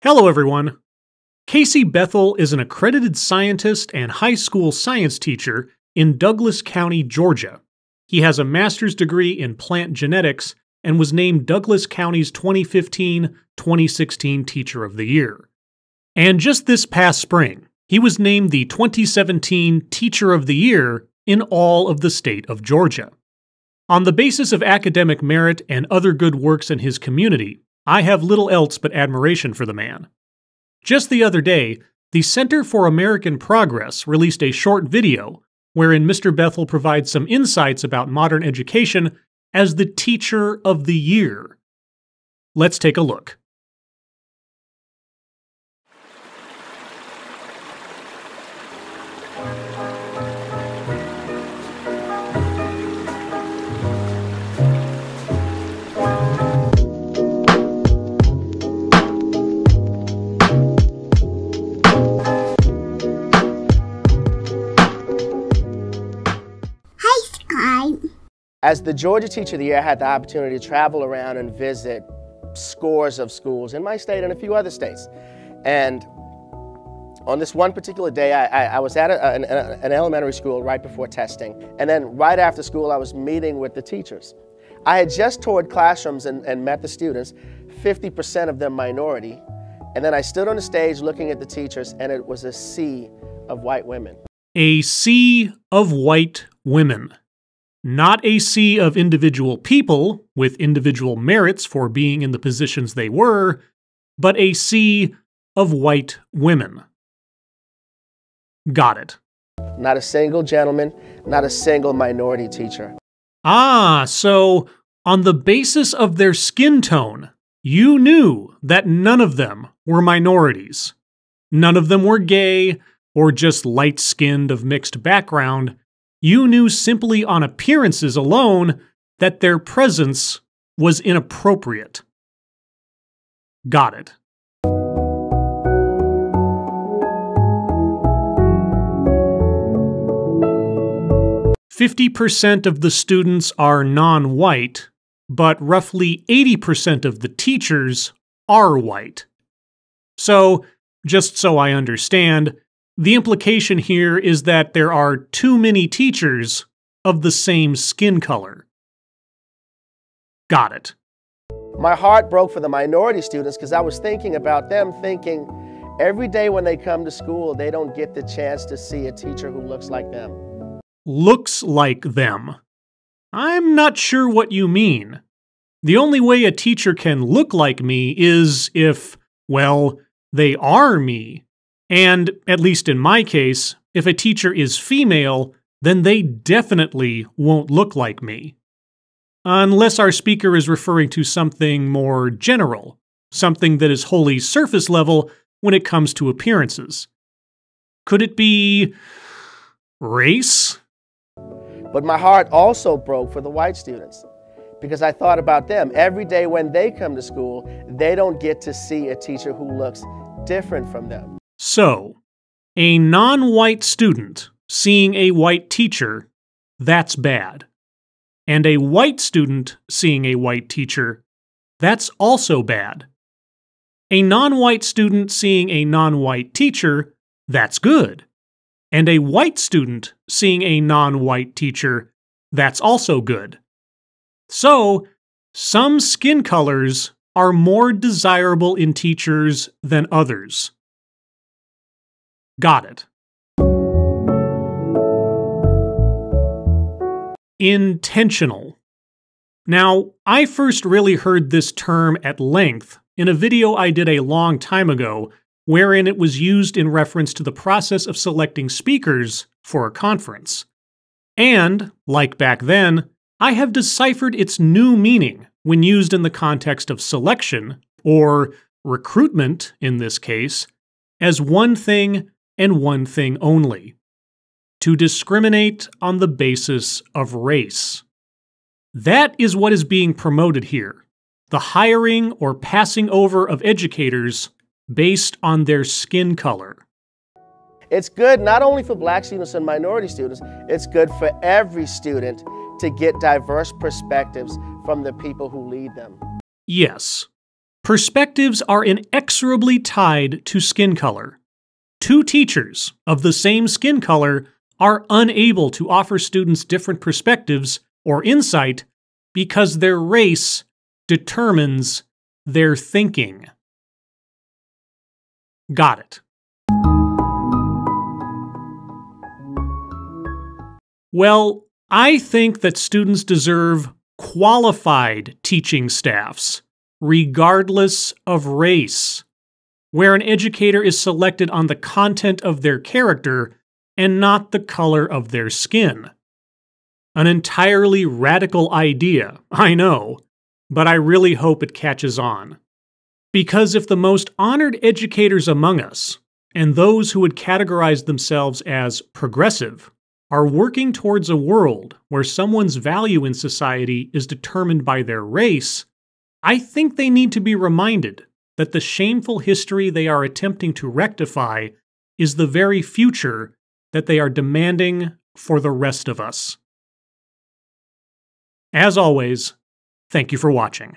Hello, everyone. Casey Bethel is an accredited scientist and high school science teacher in Douglas County, Georgia. He has a master's degree in plant genetics and was named Douglas County's 2015-2016 Teacher of the Year. And just this past spring, he was named the 2017 Teacher of the Year in all of the state of Georgia. On the basis of academic merit and other good works in his community, I have little else but admiration for the man. Just the other day, the Center for American Progress released a short video wherein Mr. Bethel provides some insights about modern education as the Teacher of the Year. Let's take a look. As the Georgia Teacher of the Year, I had the opportunity to travel around and visit scores of schools in my state and a few other states. And on this one particular day, I was at an elementary school right before testing. And then right after school, I was meeting with the teachers. I had just toured classrooms and met the students, 50% of them minority. And then I stood on the stage looking at the teachers, and it was a sea of white women. A sea of white women. Not a sea of individual people with individual merits for being in the positions they were, but a sea of white women. Got it. Not a single gentleman, not a single minority teacher. Ah, so on the basis of their skin tone, you knew that none of them were minorities. None of them were gay or just light-skinned of mixed background. You knew simply on appearances alone that their presence was inappropriate. Got it. "50% of the students are non-white, but roughly 80% of the teachers are white." So, just so I understand, the implication here is that there are too many teachers of the same skin color. Got it. My heart broke for the minority students because I was thinking about them, thinking every day when they come to school, they don't get the chance to see a teacher who looks like them. Looks like them. I'm not sure what you mean. The only way a teacher can look like me is if, well, they are me. And, at least in my case, if a teacher is female, then they definitely won't look like me. Unless our speaker is referring to something more general, something that is wholly surface level when it comes to appearances. Could it be race? But my heart also broke for the white students because I thought about them. Every day when they come to school, they don't get to see a teacher who looks different from them. So, a non-white student seeing a white teacher, that's bad. And a white student seeing a white teacher, that's also bad. A non-white student seeing a non-white teacher, that's good. And a white student seeing a non-white teacher, that's also good. So, some skin colors are more desirable in teachers than others. Got it. Intentional. Now, I first really heard this term at length in a video I did a long time ago, wherein it was used in reference to the process of selecting speakers for a conference. And, like back then, I have deciphered its new meaning when used in the context of selection, or recruitment in this case, as one thing and one thing only: to discriminate on the basis of race. That is what is being promoted here, the hiring or passing over of educators based on their skin color. It's good not only for black students and minority students, it's good for every student to get diverse perspectives from the people who lead them. Yes. Perspectives are inexorably tied to skin color. Two teachers of the same skin color are unable to offer students different perspectives or insight because their race determines their thinking. Got it. Well, I think that students deserve qualified teaching staffs, regardless of race, where an educator is selected on the content of their character and not the color of their skin. An entirely radical idea, I know, but I really hope it catches on. Because if the most honored educators among us, and those who would categorize themselves as progressive, are working towards a world where someone's value in society is determined by their race, I think they need to be reminded that the shameful history they are attempting to rectify is the very future that they are demanding for the rest of us. As always, thank you for watching.